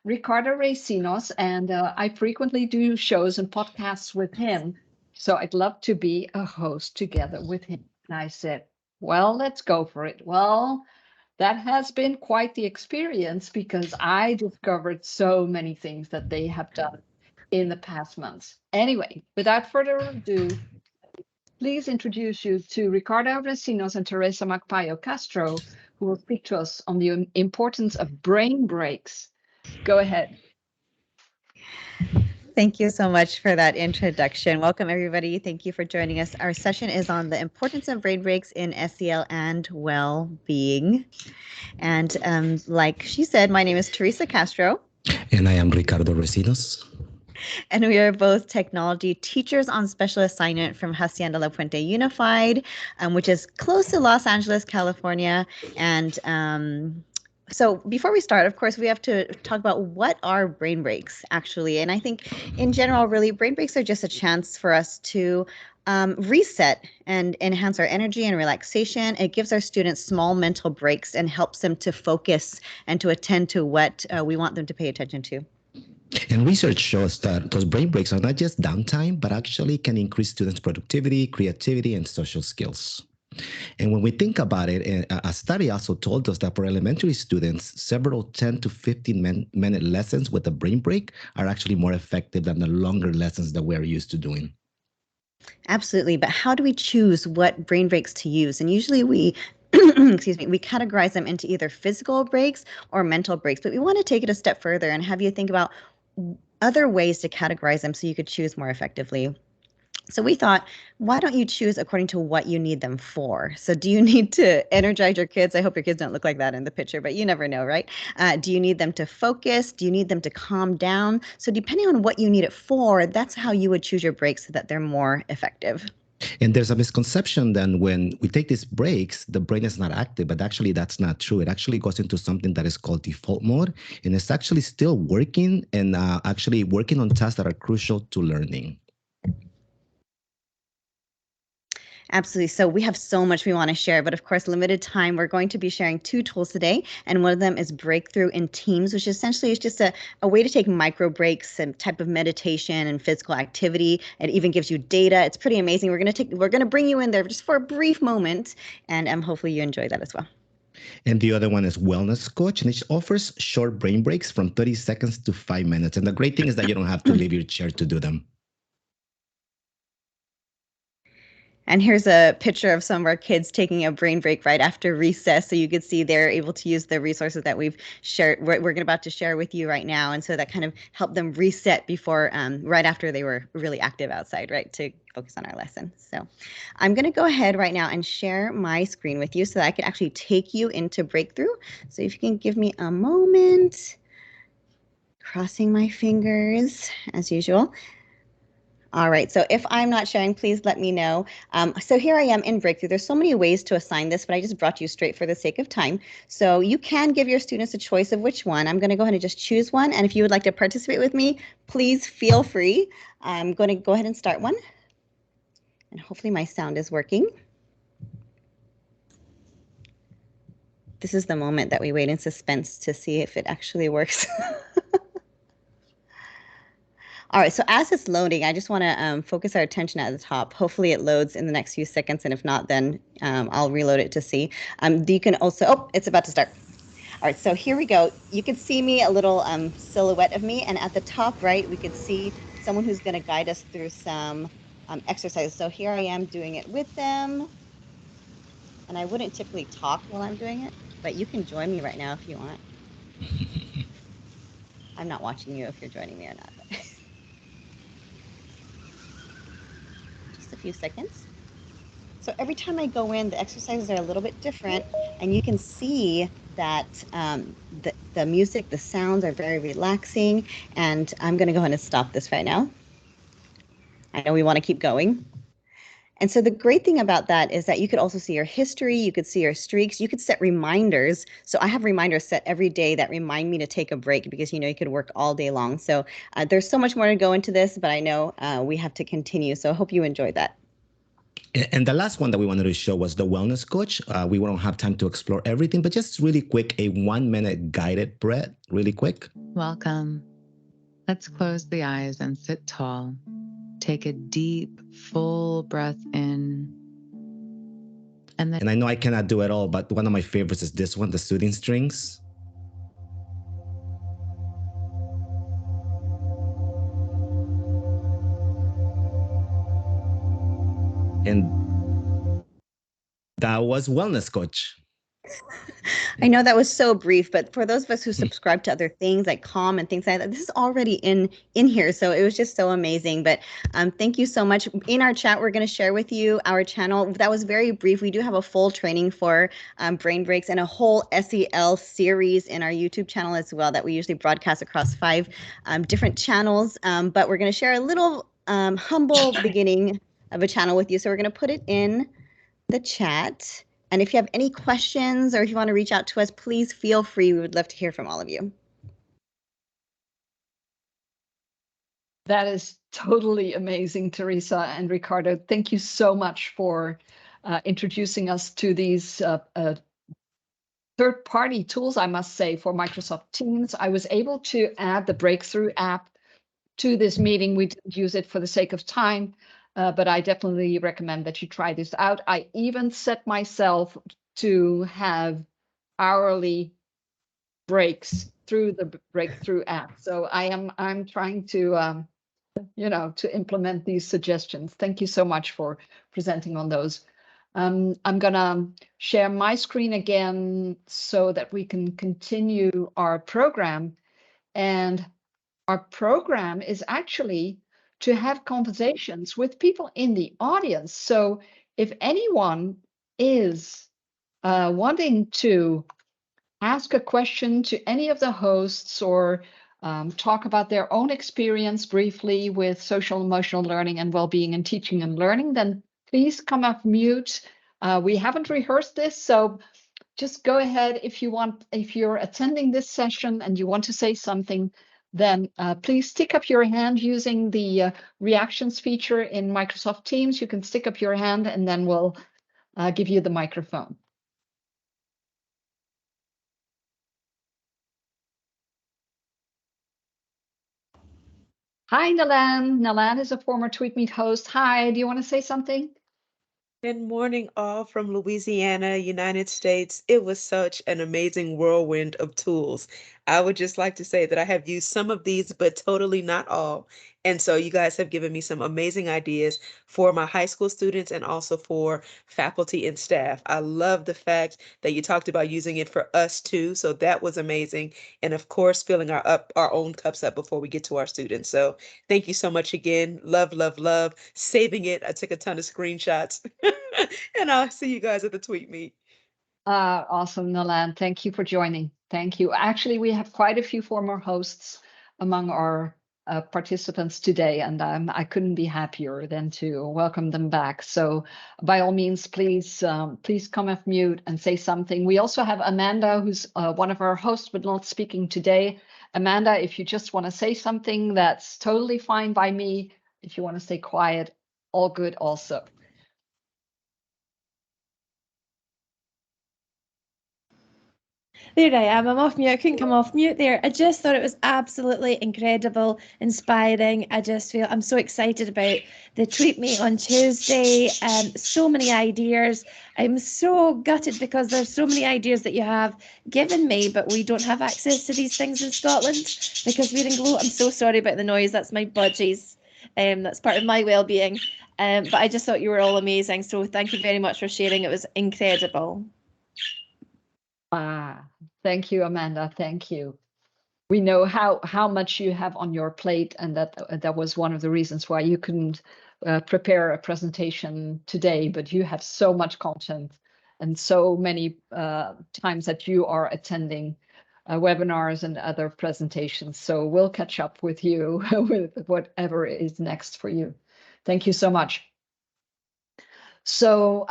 Ricardo Recinos, and I frequently do shows and podcasts with him. So I'd love to be a host together with him. And I said, well, let's go for it. Well, that has been quite the experience because I discovered so many things that they have done in the past months. Anyway, without further ado, please introduce you to Ricardo Recinos and Teresa Macpayo Castro, who will speak to us on the importance of brain breaks. Go ahead. Thank you so much for that introduction. Welcome, everybody. Thank you for joining us. Our session is on the importance of brain breaks in SEL and well-being. And like she said, my name is Teresa Castro. And I am Ricardo Recinos. And we are both technology teachers on special assignment from Hacienda La Puente Unified, which is close to Los Angeles, California. And so before we start, of course, we have to talk about what are brain breaks, actually. And I think in general, really, brain breaks are just a chance for us to reset and enhance our energy and relaxation. It gives our students small mental breaks and helps them to focus and to attend to what we want them to pay attention to. And research shows that those brain breaks are not just downtime, but actually can increase students' productivity, creativity, and social skills. And when we think about it, a study also told us that for elementary students, several 10 to 15-minute lessons with a brain break are actually more effective than the longer lessons that we're used to doing. Absolutely. But how do we choose what brain breaks to use? And usually we we categorize them into either physical breaks or mental breaks. But we want to take it a step further and have you think about other ways to categorize them so you could choose more effectively. So we thought, why don't you choose according to what you need them for? So do you need to energize your kids? I hope your kids don't look like that in the picture, but you never know, right? Do you need them to focus? Do you need them to calm down? So depending on what you need it for, that's how you would choose your breaks so that they're more effective. And there's a misconception then when we take these breaks, the brain is not active, but actually that's not true. It actually goes into something that is called default mode, and it's actually still working and actually working on tasks that are crucial to learning. Absolutely. So we have so much we want to share, but of course, limited time. We're going to be sharing 2 tools today, and one of them is Breakthrough in Teams, which essentially is just a way to take micro breaks and type of meditation and physical activity. It even gives you data. It's pretty amazing. We're going to bring you in there just for a brief moment, and hopefully you enjoy that as well. And the other one is Wellness Coach, and it offers short brain breaks from 30 seconds to 5 minutes. And the great thing is that you don't have to leave your chair to do them. And here's a picture of some of our kids taking a brain break right after recess. So you could see they're able to use the resources that we've shared, we're about to share with you right now. And so that kind of helped them reset before, right after they were really active outside, right, to focus on our lesson. So I'm going to go ahead right now and share my screen with you so that I can actually take you into Breakthrough. So if you can give me a moment, crossing my fingers as usual. All right, so if I'm not sharing, please let me know. So here I am in Breakthrough. There's so many ways to assign this, but I just brought you straight for the sake of time. So you can give your students a choice of which one. I'm going to go ahead and just choose one. And if you would like to participate with me, please feel free. I'm going to go ahead and start one. And hopefully my sound is working. This is the moment that we wait in suspense to see if it actually works. All right, so as it's loading, I just want to focus our attention at the top. Hopefully it loads in the next few seconds, and if not, then I'll reload it to see. You can also, oh, it's about to start. All right, so here we go. You can see me, a little silhouette of me, and at the top right, we could see someone who's going to guide us through some exercises. So here I am doing it with them, and I wouldn't typically talk while I'm doing it, but you can join me right now if you want. I'm not watching you if you're joining me or not. Just a few seconds. So every time I go in, the exercises are a little bit different, and you can see that the music, the sounds are very relaxing, and I'm going to go ahead and stop this right now. I know we want to keep going. And so the great thing about that is that you could also see your history, you could see your streaks, you could set reminders. So I have reminders set every day that remind me to take a break because, you know, you could work all day long. So there's so much more to go into this, but I know we have to continue. So I hope you enjoyed that. And the last one that we wanted to show was the wellness coach. We won't have time to explore everything, but just really quick, a 1-minute guided breath, really quick. Welcome. Let's close the eyes and sit tall. Take a deep, full breath in. And I know I cannot do it all, but one of my favorites is this one, the soothing strings. And that was wellness coach. I know that was so brief, but for those of us who subscribe to other things like Calm and things like that, this is already in here. So it was just so amazing. But thank you so much. In our chat, we're going to share with you our channel. That was very brief. We do have a full training for brain breaks and a whole SEL series in our YouTube channel as well that we usually broadcast across 5 different channels. But we're going to share a little humble beginning of a channel with you. So we're going to put it in the chat. And if you have any questions or if you want to reach out to us, please feel free. We would love to hear from all of you. That is totally amazing, Teresa and Ricardo. Thank you so much for introducing us to these third-party tools, I must say, for Microsoft Teams. I was able to add the Breakthrough app to this meeting. We didn't use it for the sake of time, but I definitely recommend that you try this out. I even set myself to have hourly breaks through the Breakthrough app. So I'm trying to to implement these suggestions. Thank you so much for presenting on those. I'm gonna share my screen again so that we can continue our program. And our program is actually to have conversations with people in the audience. So if anyone is wanting to ask a question to any of the hosts or talk about their own experience briefly with social emotional learning and well-being and teaching and learning, then please come off mute. We haven't rehearsed this, so just go ahead if you want. If you're attending this session and you want to say something, then please stick up your hand using the reactions feature in Microsoft Teams. You can stick up your hand and then we'll give you the microphone. Hi, Nalan. Nalan is a former TweetMeet host. Hi, do you want to say something? Good morning, all from Louisiana, United States. It was such an amazing whirlwind of tools. I would just like to say that I have used some of these, but totally not all. And so you guys have given me some amazing ideas for my high school students and also for faculty and staff. I love the fact that you talked about using it for us too. So that was amazing. And of course, filling our own cups up before we get to our students. So thank you so much again. Love, love, love. Saving it. I took a ton of screenshots. And I'll see you guys at the TweetMeet. Awesome, Nalan. Thank you for joining. Thank you. Actually, we have quite a few former hosts among our participants today, and I couldn't be happier than to welcome them back. So by all means, please come off mute and say something. We also have Amanda, who's one of our hosts, but not speaking today. Amanda, if you just want to say something, that's totally fine by me. If you want to stay quiet, all good also. There I am. I'm off mute. I couldn't come off mute there. I just thought it was absolutely incredible, inspiring. I just feel I'm so excited about the TweetMeet on Tuesday. So many ideas. I'm so gutted because there's so many ideas that you have given me, but we don't have access to these things in Scotland because we're in Glow. I'm so sorry about the noise. That's my budgies. That's part of my well-being. But I just thought you were all amazing. So thank you very much for sharing. It was incredible. Thank you, Amanda. Thank you. we know how much you have on your plate, and that was one of the reasons why you couldn't prepare a presentation today, but you have so much content and so many times that you are attending webinars and other presentations. So we'll catch up with you with whatever is next for you. Thank you so much. So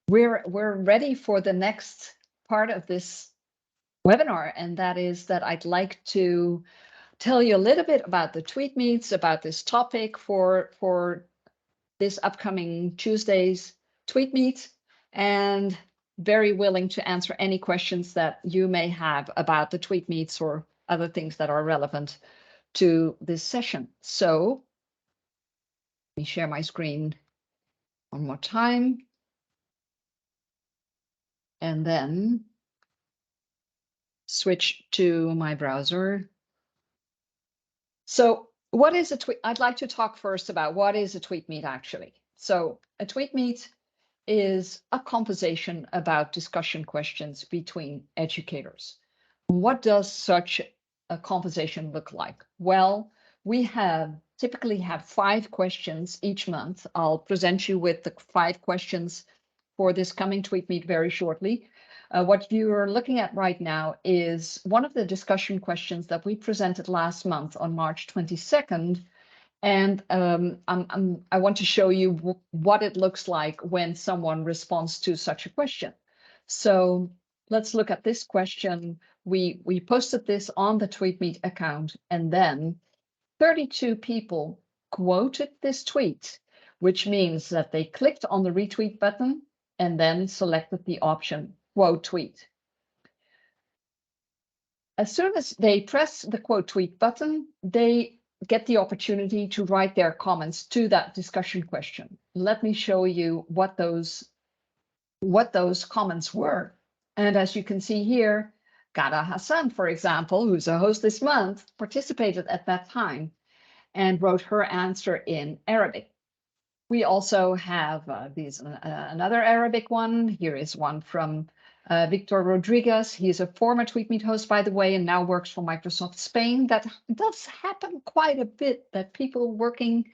we're ready for the next part of this webinar, and that is that I'd like to tell you a little bit about the TweetMeets, about this topic for this upcoming Tuesday's TweetMeet, and very willing to answer any questions that you may have about the TweetMeets or other things that are relevant to this session. So let me share my screen one more time. And then switch to my browser. So what is a tweet? I'd like to talk first about what is a TweetMeet actually. So a TweetMeet is a conversation about discussion questions between educators. What does such a conversation look like? Well, we typically have 5 questions each month. I'll present you with the 5 questions for this coming TweetMeet very shortly. What you are looking at right now is one of the discussion questions that we presented last month on March 22nd. And I want to show you what it looks like when someone responds to such a question. So let's look at this question. We posted this on the TweetMeet account, and then 32 people quoted this tweet, which means that they clicked on the retweet button and then selected the option quote tweet. As soon as they press the quote tweet button, they get the opportunity to write their comments to that discussion question. Let me show you what those comments were. And as you can see here, Gada Hassan, for example, who's a host this month, participated at that time and wrote her answer in Arabic. We also have another Arabic one. Here is one from Victor Rodriguez. He's a former TweetMeet host, by the way, and now works for Microsoft Spain. That does happen quite a bit, that people working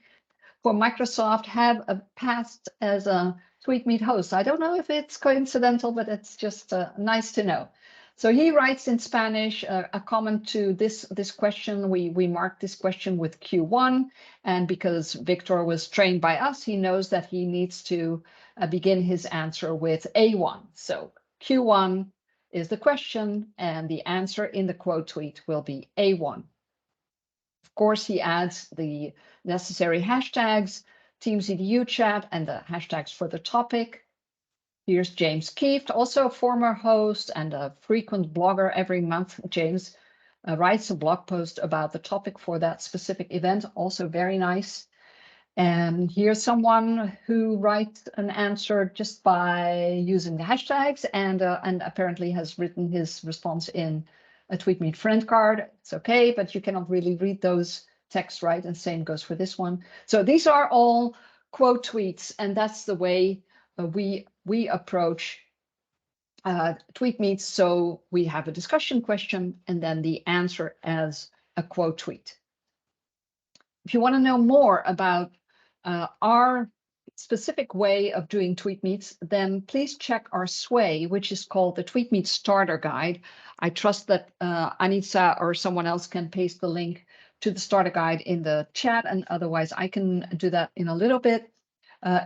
for Microsoft have a past as a TweetMeet host. I don't know if it's coincidental, but it's just nice to know. So he writes in Spanish a comment to this question. We marked this question with Q1, and because Victor was trained by us, he knows that he needs to begin his answer with A1. So Q1 is the question, and the answer in the quote tweet will be A1. Of course, he adds the necessary hashtags, Teams EDU chat, and the hashtags for the topic. Here's James Kieft, also a former host and a frequent blogger. Every month, James writes a blog post about the topic for that specific event, also very nice. And here's someone who writes an answer just by using the hashtags, and apparently has written his response in a TweetMeet friend card. It's okay, but you cannot really read those texts, right? And same goes for this one. So these are all quote tweets, and that's the way we approach TweetMeets. So we have a discussion question and then the answer as a quote tweet. If you want to know more about our specific way of doing TweetMeets, then please check our SWAY, which is called the TweetMeet Starter Guide. I trust that Anissa or someone else can paste the link to the starter guide in the chat, and otherwise I can do that in a little bit.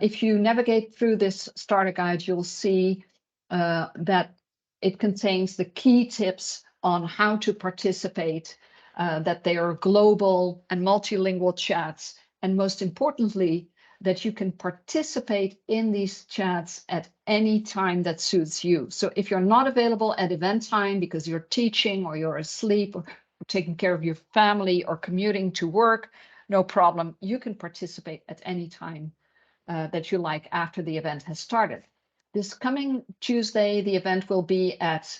If you navigate through this starter guide, you'll see that it contains the key tips on how to participate, that they are global and multilingual chats, and most importantly, that you can participate in these chats at any time that suits you. So if you're not available at event time because you're teaching or you're asleep or taking care of your family or commuting to work, no problem. You can participate at any time that you like after the event has started. This coming Tuesday, the event will be at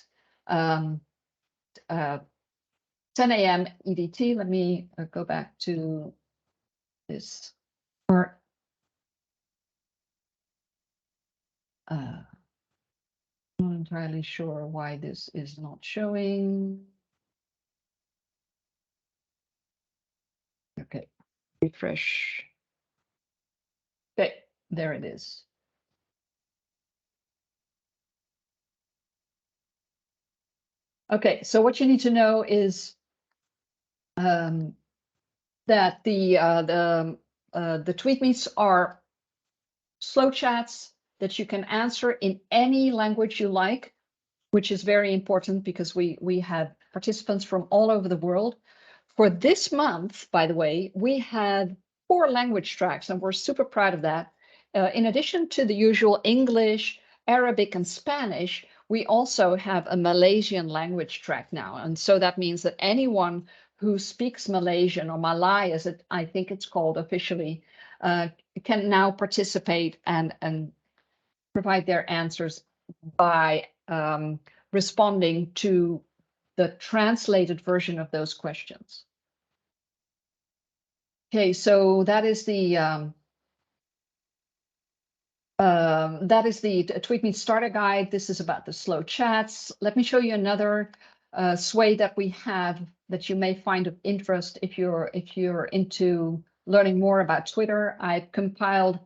10 a.m. EDT. Let me go back to this part. Not entirely sure why this is not showing. refresh. Okay, there it is. Okay, so what you need to know is that the TweetMeets are slow chats that you can answer in any language you like, which is very important because we have participants from all over the world. For this month, by the way, we had 4 language tracks, and we're super proud of that. In addition to the usual English, Arabic, and Spanish, we also have a Malaysian language track now. And so that means that anyone who speaks Malaysian, or Malay, as I think it's called officially, can now participate and provide their answers by responding to the translated version of those questions. Okay, so that is the TweetMeet starter guide. This is about the slow chats. Let me show you another sway that we have that you may find of interest if you're into learning more about Twitter. I've compiled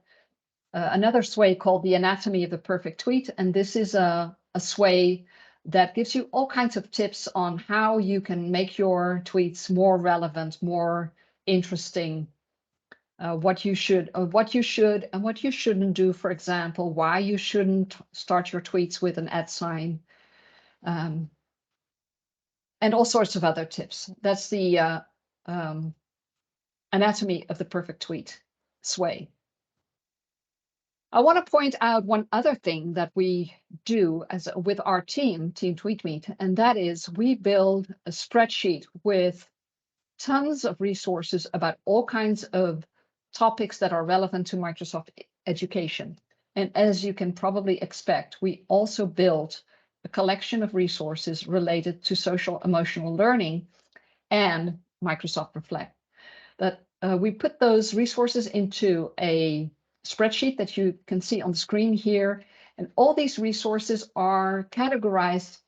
another sway called the Anatomy of the Perfect Tweet, and this is a sway that gives you all kinds of tips on how you can make your tweets more relevant, more interesting, what you should and what you shouldn't do, for example, why you shouldn't start your tweets with an @ and all sorts of other tips. That's the Anatomy of the Perfect Tweet sway. I want to point out one other thing that we do with our team TweetMeet, and that is we build a spreadsheet with tons of resources about all kinds of topics that are relevant to Microsoft Education. And as you can probably expect, we also built a collection of resources related to social emotional learning and Microsoft Reflect. We put those resources into a spreadsheet that you can see on the screen here. And all these resources are categorized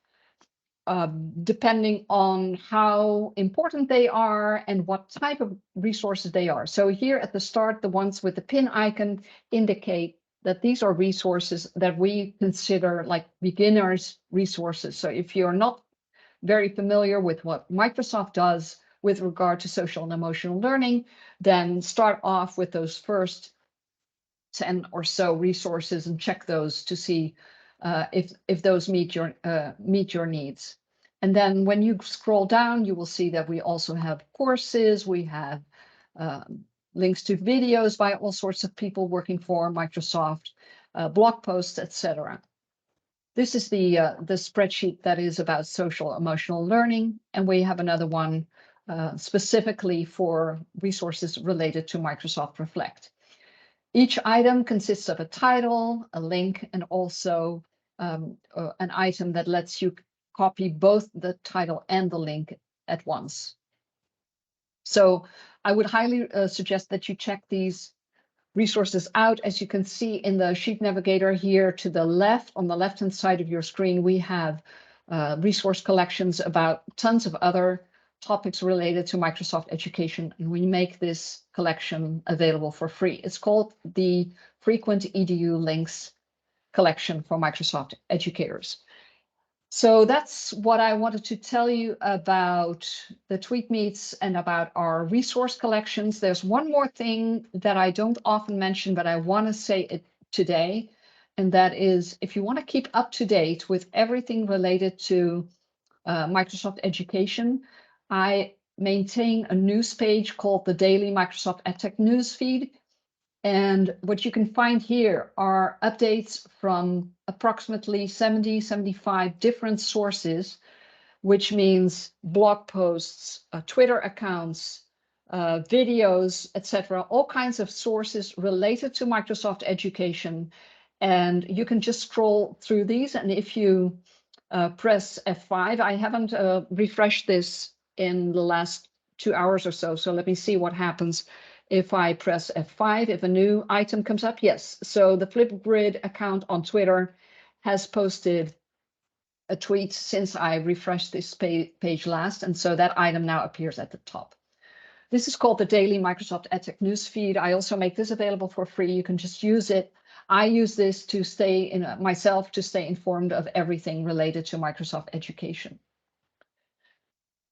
depending on how important they are and what type of resources they are. So here at the start, the ones with the pin icon indicate that these are resources that we consider like beginners resources. So if you're not very familiar with what Microsoft does with regard to social and emotional learning, then start off with those first 10 or so resources and check those to see if those meet your needs. And then when you scroll down, you will see that we also have courses, we have links to videos by all sorts of people working for Microsoft, blog posts, etc. This is the spreadsheet that is about social emotional learning, and we have another one specifically for resources related to Microsoft Reflect. Each item consists of a title, a link, and also an item that lets you copy both the title and the link at once. So I would highly suggest that you check these resources out. As you can see in the sheet navigator here to the left, on the left-hand side of your screen, we have resource collections about tons of other topics related to Microsoft Education, and we make this collection available for free. It's called the Frequent EDU Links Collection for Microsoft Educators. So that's what I wanted to tell you about the TweetMeets and about our resource collections. There's one more thing that I don't often mention, but I want to say it today, and that is if you want to keep up to date with everything related to Microsoft Education, I maintain a news page called the Daily Microsoft Edtech Newsfeed. And what you can find here are updates from approximately 75 different sources, which means blog posts, Twitter accounts, videos, etc., all kinds of sources related to Microsoft Education. And you can just scroll through these. And if you press F5, I haven't refreshed this in the last 2 hours or so. So let me see what happens if I press F5, if a new item comes up. Yes, so the Flipgrid account on Twitter has posted a tweet since I refreshed this page last, and so that item now appears at the top. This is called the daily Microsoft Edtech newsfeed. I also make this available for free. You can just use it. I use this to stay informed of everything related to Microsoft education.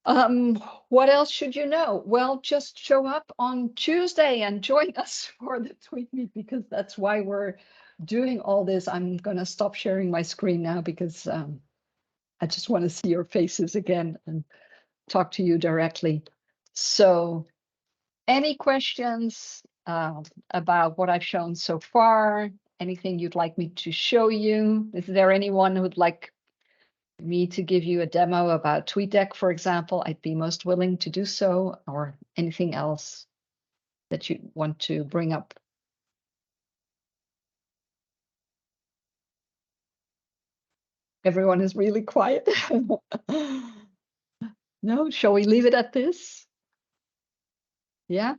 What else should you know? Well, just show up on Tuesday and join us for the TweetMeet, because that's why we're doing all this. I'm going to stop sharing my screen now because I just want to see your faces again and talk to you directly. So any questions about what I've shown so far? Anything you'd like me to show you? Is there anyone who'd like me to give you a demo about TweetDeck, for example? I'd be most willing to do so, or anything else that you want to bring up. Everyone is really quiet. No, shall we leave it at this? Yeah.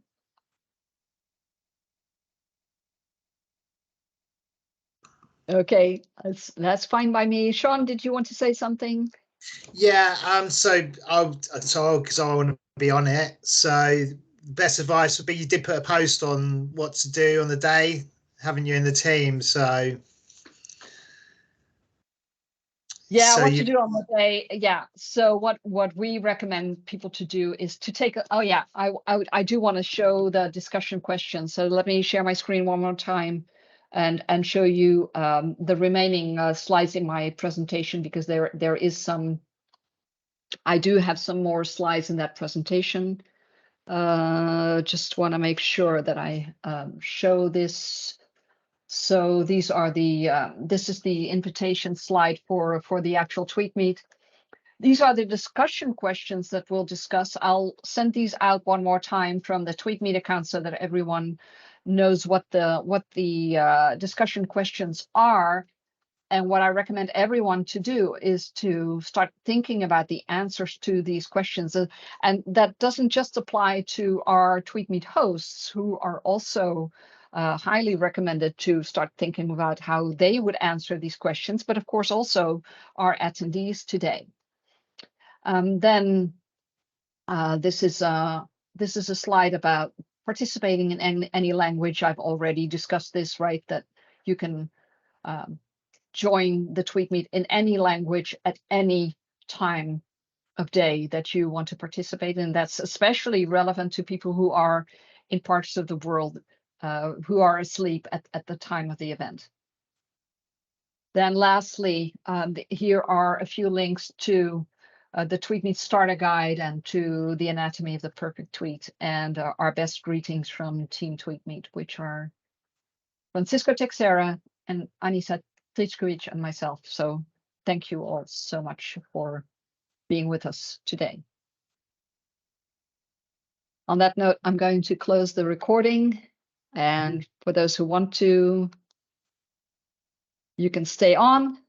Okay, that's fine by me. Sean, did you want to say something? Yeah, because I want to be on it. So best advice would be, you did put a post on what to do on the day, haven't you, in the team? So yeah, what to do on the day. Yeah. So what we recommend people to do is to take oh yeah, I do want to show the discussion questions. So let me share my screen one more time and show you the remaining slides in my presentation, because there is some, I do have some more slides in that presentation. Just want to make sure that I show this. So these are the, this is the invitation slide for the actual TweetMeet. These are the discussion questions that we'll discuss. I'll send these out one more time from the TweetMeet account so that everyone knows what the discussion questions are. And what I recommend everyone to do is to start thinking about the answers to these questions. And that doesn't just apply to our TweetMeet hosts, who are also highly recommended to start thinking about how they would answer these questions, but of course also our attendees today. Then this is a slide about participating in any language. I've already discussed this, right? That you can join the TweetMeet in any language at any time of day that you want to participate in. That's especially relevant to people who are in parts of the world who are asleep at the time of the event. Then lastly, here are a few links to the TweetMeet starter guide and to the anatomy of the perfect tweet, and our best greetings from Team TweetMeet, which are Francisco Texera and Anissa Tlichkovich and myself. So thank you all so much for being with us today. On that note, I'm going to close the recording. And for those who want to, you can stay on.